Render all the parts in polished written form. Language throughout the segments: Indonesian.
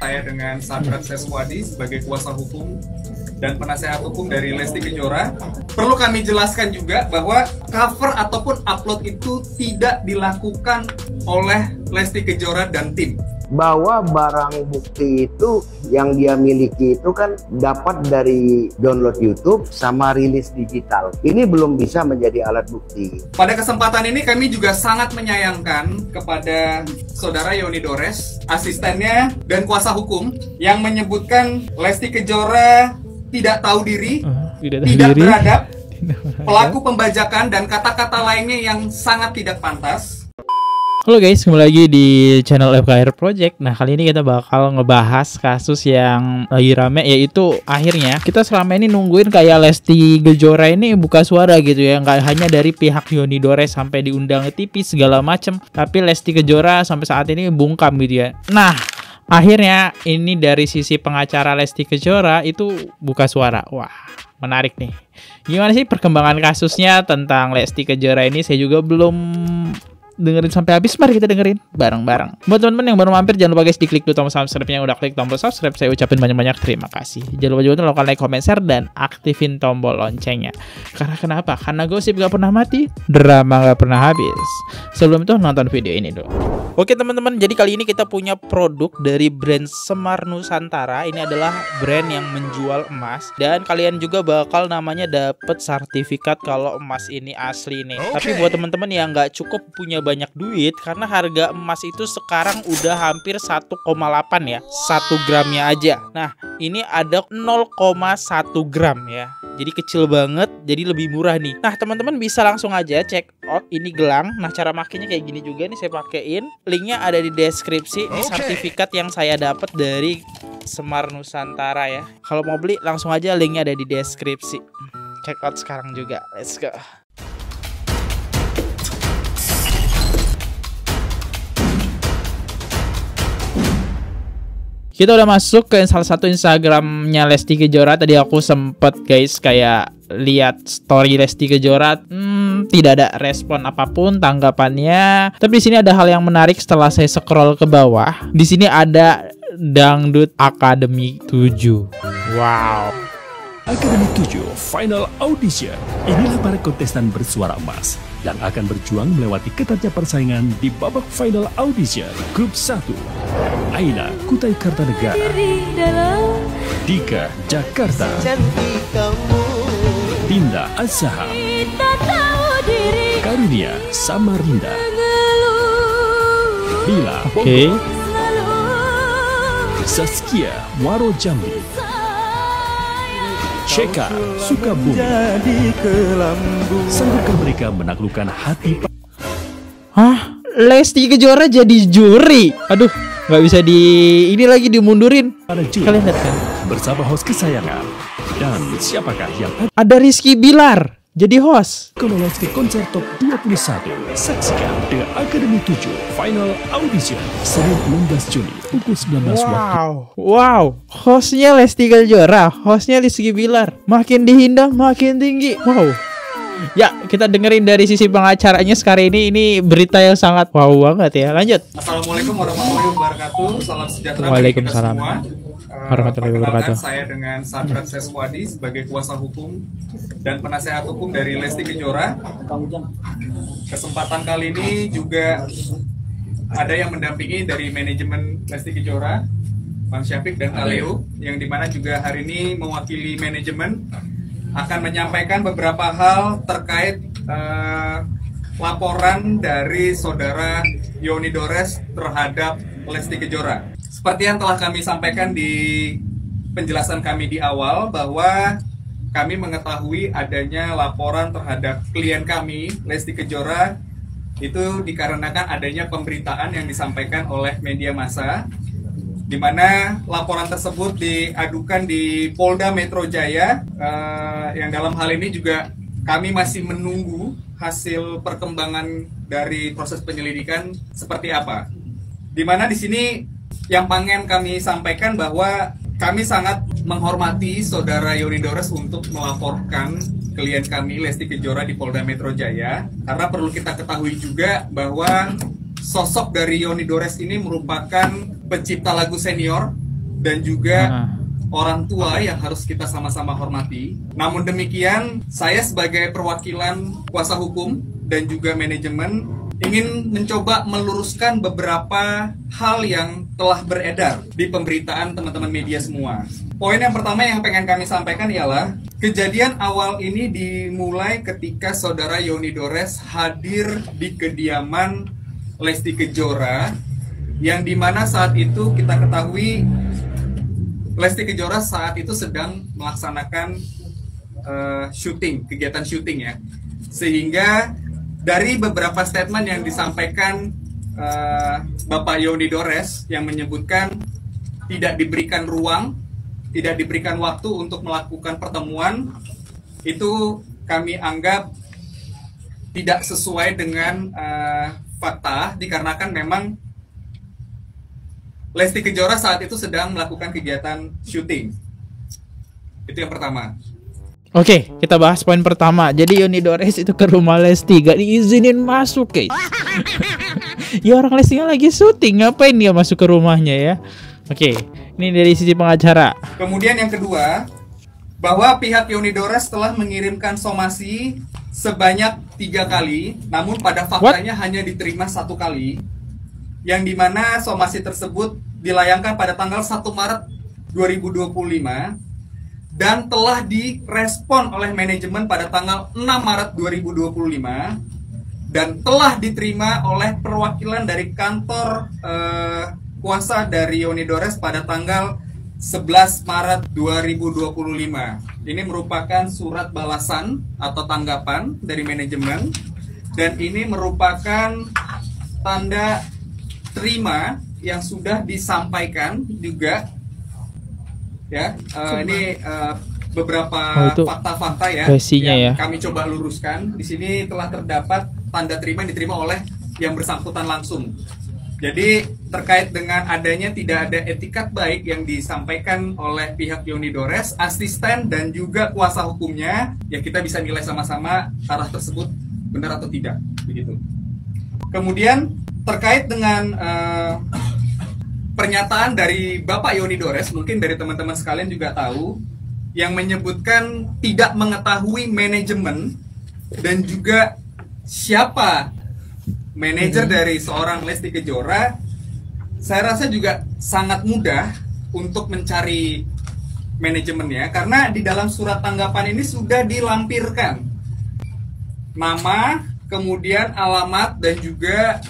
Saya dengan Sadrat Seswadi sebagai kuasa hukum dan penasehat hukum dari Lesti Kejora. Perlu kami jelaskan juga bahwa cover ataupun upload itu tidak dilakukan oleh Lesti Kejora dan tim. Bahwa barang bukti itu yang dia miliki itu kan dapat dari download YouTube sama rilis digital. Ini belum bisa menjadi alat bukti. Pada kesempatan ini kami juga sangat menyayangkan kepada Saudara Yoni Dores, asistennya dan kuasa hukum yang menyebutkan Lesti Kejora tidak tahu diri, tidak beradab, pelaku pembajakan dan kata-kata lainnya yang sangat tidak pantas. Halo guys, kembali lagi di channel FKR Project. Nah, kali ini kita bakal ngebahas kasus yang lagi rame, yaitu akhirnya kita selama ini nungguin kayak Lesti Kejora ini buka suara gitu ya. Nggak hanya dari pihak Yoni Dores sampai diundang ke TV segala macem, tapi Lesti Kejora sampai saat ini bungkam gitu ya. Nah, akhirnya ini dari sisi pengacara Lesti Kejora itu buka suara. Wah, menarik nih. Gimana sih perkembangan kasusnya tentang Lesti Kejora ini? Saya juga belum dengerin sampai habis, mari kita dengerin bareng-bareng. Buat teman-teman yang baru mampir, jangan lupa guys diklik dulu tombol subscribe-nya. Udah klik tombol subscribe, saya ucapin banyak-banyak terima kasih. Jangan lupa juga lakukan like, comment, share, dan aktifin tombol loncengnya. Karena kenapa? Karena gosip gak pernah mati, drama gak pernah habis. Sebelum itu nonton video ini dulu. Oke teman-teman, jadi kali ini kita punya produk dari brand Semar Nusantara. Ini adalah brand yang menjual emas, dan kalian juga bakal namanya dapet sertifikat kalau emas ini asli nih. Tapi buat teman-teman yang nggak cukup punya banyak duit, karena harga emas itu sekarang udah hampir 1,8 ya, 1 gramnya aja. Nah, ini ada 0,1 gram ya, jadi kecil banget, jadi lebih murah nih. Nah, teman-teman bisa langsung aja check out ini gelang. Nah, cara makainya kayak gini juga nih, saya pakein. Linknya ada di deskripsi. Ini sertifikat yang saya dapat dari Semar Nusantara ya. Kalau mau beli langsung aja, linknya ada di deskripsi. Check out sekarang juga. Let's go. Kita udah masuk ke salah satu Instagramnya Lesti Kejora. Tadi aku sempet guys kayak lihat story Lesti Kejora, tidak ada respon apapun tanggapannya. Tapi di sini ada hal yang menarik setelah saya scroll ke bawah. Di sini ada Dangdut Academy 7. Wow. Academy 7 Final Audition. Inilah para kontestan bersuara emas yang akan berjuang melewati ketatnya persaingan di babak Final Audition Grup 1. Aina, Kutai Kartanegara. Dika, Jakarta. Dinda, Asahan. Karunia, Samarinda. Bila, Bogor. Saskia, Muaro Jambi. Sheka, Sukabumi. Sanggupkah mereka menaklukkan hati? Hah? Lesti Kejora jadi juri? Aduh, nggak bisa ini lagi dimundurin. Kalian lihat kan? Bersama host kesayangan. Dan siapakah yang ada Rizky Bilar jadi host? lolos ke konser top 21. Saksikan The Academy 7 Final Audition Senin 16 Juni pukul 19 waktu. Wow, hostnya Lesti Kejora, hostnya Rizky Bilar. Makin dihina makin tinggi. Wow. Ya, kita dengerin dari sisi pengacaranya sekarang ini berita yang sangat wow banget ya. Lanjut. Assalamualaikum warahmatullahi wabarakatuh. Salam sejahtera bagi kita Waalaikumsalam semua. warahmatullahi wabarakatuh. Saya dengan Sadrat Seswadi sebagai kuasa hukum dan penasehat hukum dari Lesti Kejora. Kesempatan kali ini juga ada yang mendampingi dari manajemen Lesti Kejora, Bang Syafiq dan Kaleo, yang dimana juga hari ini mewakili manajemen akan menyampaikan beberapa hal terkait laporan dari saudara Yoni Dores terhadap Lesti Kejora. Seperti yang telah kami sampaikan di penjelasan kami di awal, bahwa kami mengetahui adanya laporan terhadap klien kami, Lesti Kejora, itu dikarenakan adanya pemberitaan yang disampaikan oleh media massa, di mana laporan tersebut diadukan di Polda Metro Jaya, yang dalam hal ini juga kami masih menunggu hasil perkembangan dari proses penyelidikan seperti apa. Di mana di sini yang pengen kami sampaikan bahwa kami sangat menghormati saudara Yoni Dores untuk melaporkan klien kami Lesti Kejora di Polda Metro Jaya, karena perlu kita ketahui juga bahwa sosok dari Yoni Dores ini merupakan pencipta lagu senior dan juga orang tua yang harus kita sama-sama hormati. Namun demikian, saya sebagai perwakilan kuasa hukum dan juga manajemen ingin mencoba meluruskan beberapa hal yang telah beredar di pemberitaan teman-teman media semua. Poin yang pertama yang pengen kami sampaikan ialah kejadian awal ini dimulai ketika saudara Yoni Dores hadir di kediaman Lesti Kejora, yang dimana saat itu kita ketahui Lesti Kejora saat itu sedang melaksanakan kegiatan syuting ya. Sehingga dari beberapa statement yang disampaikan Bapak Yoni Dores yang menyebutkan tidak diberikan ruang, tidak diberikan waktu untuk melakukan pertemuan, itu kami anggap tidak sesuai dengan fakta, dikarenakan memang Lesti Kejora saat itu sedang melakukan kegiatan syuting. Itu yang pertama. Oke, kita bahas poin pertama. Jadi Yoni Dores itu ke rumah Lesti, gak diizinin masuk, guys. Ya orang Lestinya lagi syuting, ngapain dia masuk ke rumahnya ya? Oke, ini dari sisi pengacara. Kemudian yang kedua, bahwa pihak Yoni Dores telah mengirimkan somasi sebanyak 3 kali, namun pada faktanya hanya diterima 1 kali, yang dimana somasi tersebut dilayangkan pada tanggal 1 Maret 2025 dan telah direspon oleh manajemen pada tanggal 6 Maret 2025 dan telah diterima oleh perwakilan dari kantor kuasa dari Yoni Dores pada tanggal 11 Maret 2025. Ini merupakan surat balasan atau tanggapan dari manajemen, dan ini merupakan tanda terima yang sudah disampaikan juga ya. Ini beberapa fakta-fakta ya yang kami coba luruskan. Di sini telah terdapat tanda terima yang diterima oleh yang bersangkutan langsung. Jadi terkait dengan adanya tidak ada etikat baik yang disampaikan oleh pihak Yoni Dores, asisten dan juga kuasa hukumnya, ya kita bisa nilai sama-sama arah tersebut benar atau tidak, begitu. Kemudian terkait dengan pernyataan dari Bapak Yoni Dores, mungkin dari teman-teman sekalian juga tahu, yang menyebutkan tidak mengetahui manajemen dan juga siapa manajer dari seorang Lesti Kejora. Saya rasa juga sangat mudah untuk mencari manajemennya, karena di dalam surat tanggapan ini sudah dilampirkan nama, kemudian alamat, dan juga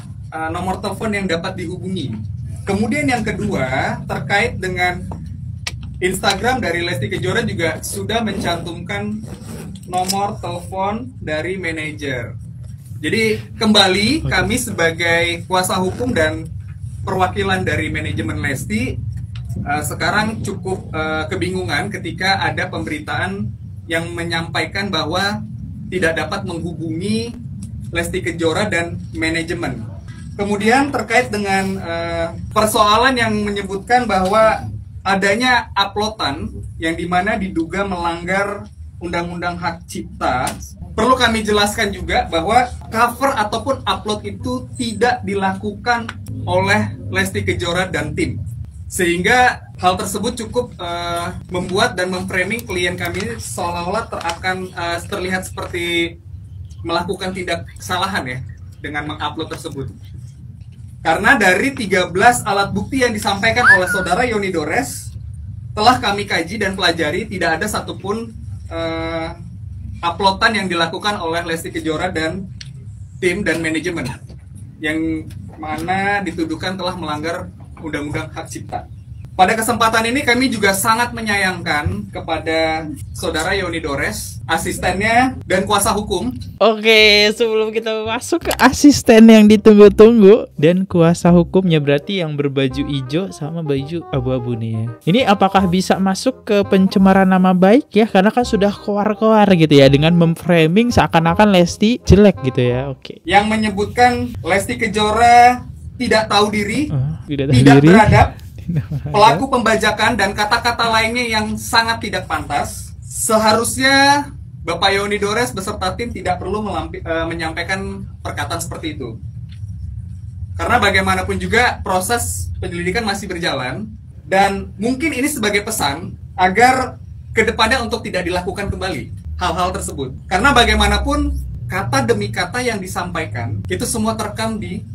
nomor telepon yang dapat dihubungi. Kemudian yang kedua, terkait dengan Instagram dari Lesti Kejora juga sudah mencantumkan nomor telepon dari manajer. Jadi kembali kami sebagai kuasa hukum dan perwakilan dari manajemen Lesti sekarang cukup kebingungan ketika ada pemberitaan yang menyampaikan bahwa tidak dapat menghubungi Lesti Kejora dan manajemen. Kemudian terkait dengan persoalan yang menyebutkan bahwa adanya uploadan yang dimana diduga melanggar Undang-Undang Hak Cipta, perlu kami jelaskan juga bahwa cover ataupun upload itu tidak dilakukan oleh Lesti Kejora dan tim. Sehingga hal tersebut cukup membuat dan memframing klien kami seolah-olah terlihat seperti melakukan tindak kesalahan ya dengan mengupload tersebut. Karena dari 13 alat bukti yang disampaikan oleh saudara Yoni Dores telah kami kaji dan pelajari, tidak ada satupun uploadan yang dilakukan oleh Lesti Kejora dan tim dan manajemen yang mana dituduhkan telah melanggar Undang-Undang Hak Cipta. Pada kesempatan ini kami juga sangat menyayangkan kepada saudara Yoni Dores, asistennya, dan kuasa hukum. Oke, sebelum kita masuk ke asisten yang ditunggu-tunggu dan kuasa hukumnya, berarti yang berbaju hijau sama baju abu-abu nih ya. Ini apakah bisa masuk ke pencemaran nama baik ya? Karena kan sudah keluar-keluar gitu ya dengan memframing seakan-akan Lesti jelek gitu ya. Oke. Yang menyebutkan Lesti Kejora tidak tahu diri, tidak diri, beradab, pelaku pembajakan, dan kata-kata lainnya yang sangat tidak pantas. Seharusnya Bapak Yoni Dores beserta tim tidak perlu menyampaikan perkataan seperti itu. Karena bagaimanapun juga proses penyelidikan masih berjalan, Dan mungkin ini sebagai pesan agar kedepannya untuk tidak dilakukan kembali hal-hal tersebut. Karena bagaimanapun kata demi kata yang disampaikan itu semua terekam di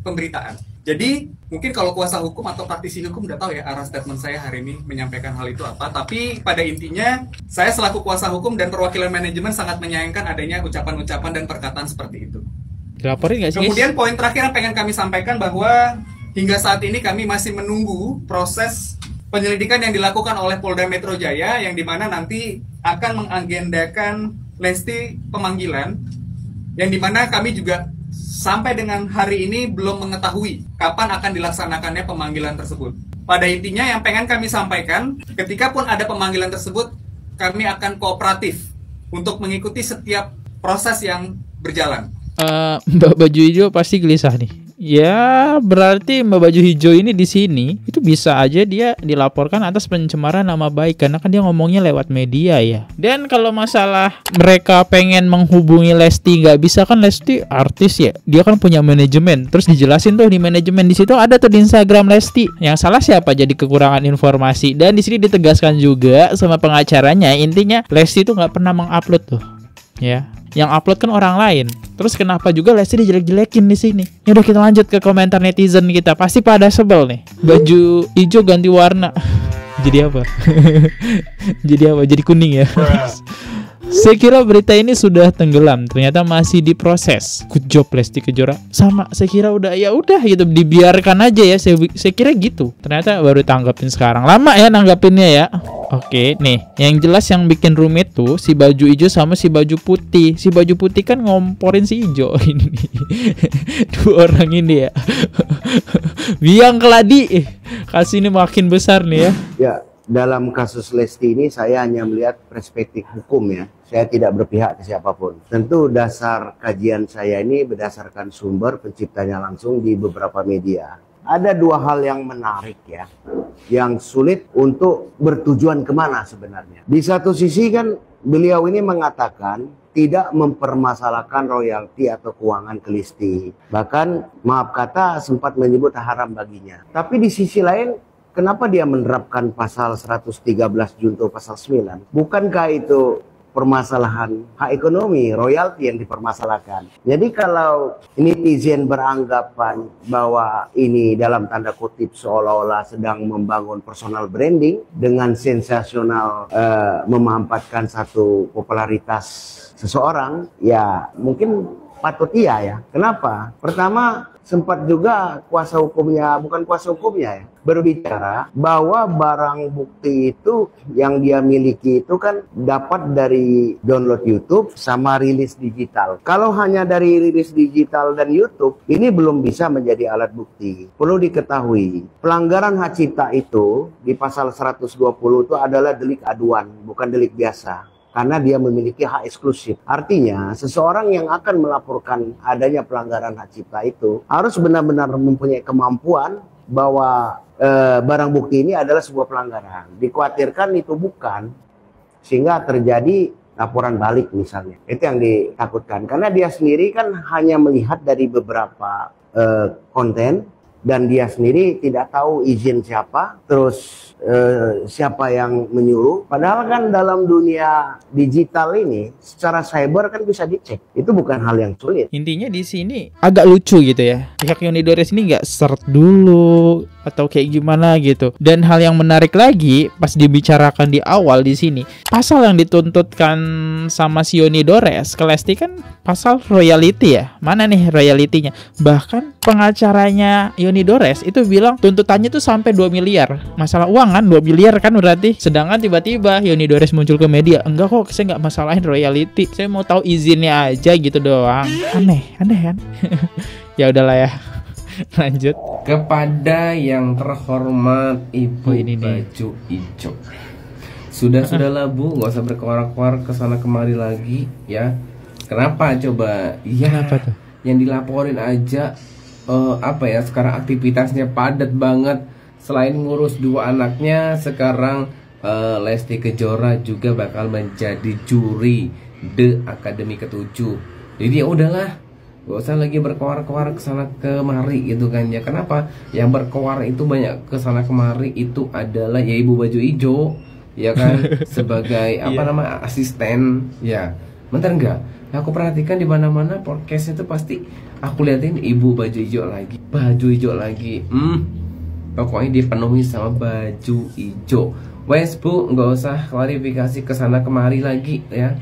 pemberitaan. Jadi mungkin kalau kuasa hukum atau praktisi hukum udah tahu ya arah statement saya hari ini menyampaikan hal itu apa. Tapi pada intinya saya selaku kuasa hukum dan perwakilan manajemen sangat menyayangkan adanya ucapan-ucapan dan perkataan seperti itu. Dilaporin nggak sih? Kemudian poin terakhir yang pengen kami sampaikan bahwa hingga saat ini kami masih menunggu proses penyelidikan yang dilakukan oleh Polda Metro Jaya yang dimana nanti akan mengagendakan Lesti pemanggilan yang dimana kami juga sampai dengan hari ini belum mengetahui kapan akan dilaksanakannya pemanggilan tersebut. Pada intinya yang pengen kami sampaikan, ketika pun ada pemanggilan tersebut, kami akan kooperatif untuk mengikuti setiap proses yang berjalan. Mbak baju hijau pasti gelisah nih. Ya, berarti Mbak baju hijau ini di sini itu bisa aja dia dilaporkan atas pencemaran nama baik karena kan dia ngomongnya lewat media ya. Dan kalau masalah mereka pengen menghubungi Lesti nggak bisa kan, Lesti artis ya. Dia kan punya manajemen. Terus dijelasin tuh di manajemen, di situ ada tuh di Instagram Lesti. Yang salah siapa? Jadi kekurangan informasi. Dan di sini ditegaskan juga sama pengacaranya, intinya Lesti itu nggak pernah mengupload tuh. Ya, yang upload kan orang lain. Terus kenapa juga Lesti dijelek-jelekin di sini? Ya udah, kita lanjut ke komentar netizen kita. Pasti pada sebel nih. Baju hijau ganti warna. Jadi apa? Jadi apa? Jadi kuning ya. Saya kira berita ini sudah tenggelam, ternyata masih diproses. Good job Lesti Kejora. Sama, saya kira udah gitu, dibiarkan aja ya. Saya kira gitu. Ternyata baru tanggapin sekarang. Lama ya nanggapinnya ya. Oke, nih, yang jelas yang bikin rumit tuh si baju hijau sama si baju putih. Si baju putih kan ngomporin si hijau ini. Dua orang ini ya. Biang keladi. Kasus ini makin besar nih ya. Ya, dalam kasus Lesti ini saya hanya melihat perspektif hukum ya. Saya tidak berpihak ke siapapun. Tentu dasar kajian saya ini berdasarkan sumber penciptanya langsung di beberapa media. Ada dua hal yang menarik ya, yang sulit untuk bertujuan kemana sebenarnya. Di satu sisi kan beliau ini mengatakan tidak mempermasalahkan royalti atau keuangan ke Lesti. Bahkan maaf kata sempat menyebut haram baginya. Tapi di sisi lain, kenapa dia menerapkan pasal 113 junto pasal 9? Bukankah itu permasalahan hak ekonomi, royalti yang dipermasalahkan? Jadi kalau netizen beranggapan bahwa ini dalam tanda kutip seolah-olah sedang membangun personal branding dengan sensasional memanfaatkan satu popularitas seseorang, ya mungkin patut iya ya. Kenapa? Pertama, sempat juga kuasa hukumnya, bukan kuasa hukumnya ya, berbicara bahwa barang bukti itu yang dia miliki itu kan dapat dari download YouTube sama rilis digital. Kalau hanya dari rilis digital dan YouTube, ini belum bisa menjadi alat bukti. Perlu diketahui, pelanggaran hak cipta itu di pasal 120 itu adalah delik aduan, bukan delik biasa. Karena dia memiliki hak eksklusif. Artinya, seseorang yang akan melaporkan adanya pelanggaran hak cipta itu harus benar-benar mempunyai kemampuan bahwa barang bukti ini adalah sebuah pelanggaran. Dikhawatirkan itu bukan, sehingga terjadi laporan balik misalnya. Itu yang ditakutkan. Karena dia sendiri kan hanya melihat dari beberapa konten, dan dia sendiri tidak tahu izin siapa, terus siapa yang menyuruh. Padahal kan dalam dunia digital ini, secara cyber kan bisa dicek. Itu bukan hal yang sulit. Intinya di sini agak lucu gitu ya. Pihak Yoni Dores ini nggak seret dulu atau kayak gimana gitu. Dan hal yang menarik lagi pas dibicarakan di awal di sini, pasal yang dituntutkan sama si Yoni Dores ke Lesti kan pasal royalty ya. Mana nih royalty-nya? Bahkan pengacaranya Yoni Dores itu bilang tuntutannya tuh sampai 2 miliar. Masalah uang kan 2 miliar kan berarti. Sedangkan tiba-tiba Yoni Dores muncul ke media, enggak kok, saya nggak masalahin royalty, saya mau tahu izinnya aja gitu doang. Aneh kan? Ya udahlah ya. Lanjut kepada yang terhormat Ibu ini baju hijau. Sudah-sudahlah Bu, nggak usah berkoar-koar kesana kemari lagi ya. Kenapa coba? Ya, kenapa tuh? Yang dilaporin aja sekarang aktivitasnya padat banget. Selain ngurus 2 anaknya, sekarang Lesti Kejora juga bakal menjadi juri The Academy ke-7. Jadi ya udahlah, Gak usah lagi berkoar-koar kesana kemari gitu kan ya. Kenapa? Yang berkoar itu banyak kesana kemari itu adalah ya ibu baju hijau, ya kan, sebagai apa nama asisten, ya. Bentar enggak? Aku perhatikan di mana-mana podcast itu pasti aku liatin ibu baju hijau lagi, pokoknya dipenuhi sama baju hijau. Wes bu, nggak usah klarifikasi kesana kemari lagi ya.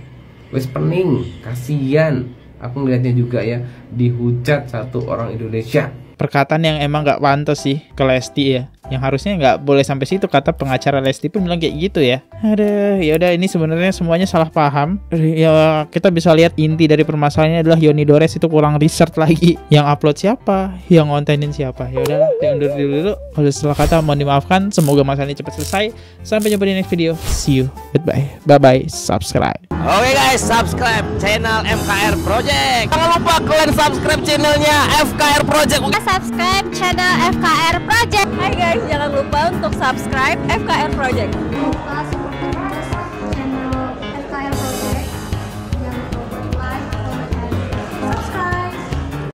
Wes pening, kasihan. Aku ngeliatnya juga ya, dihujat satu orang Indonesia. Perkataan yang emang nggak pantas sih ke Lesti ya. Yang harusnya nggak boleh sampai situ, kata pengacara Lesti pun bilang kayak gitu ya. Aduh, ya udah, ini sebenarnya semuanya salah paham. Ya kita bisa lihat inti dari permasalahannya adalah Yoni Dores itu kurang research lagi. Yang upload siapa, yang ngontenin siapa. Ya udahlah, saya undur dulu. Kalau salah kata mohon dimaafkan. Semoga masalah ini cepat selesai. Sampai jumpa di next video. See you. Goodbye. Bye bye. Subscribe. Oke guys, subscribe channel FKR Project. Jangan lupa kalian subscribe channelnya FKR Project. Subscribe channel FKR Project. Hai guys, jangan lupa untuk subscribe FKR Project.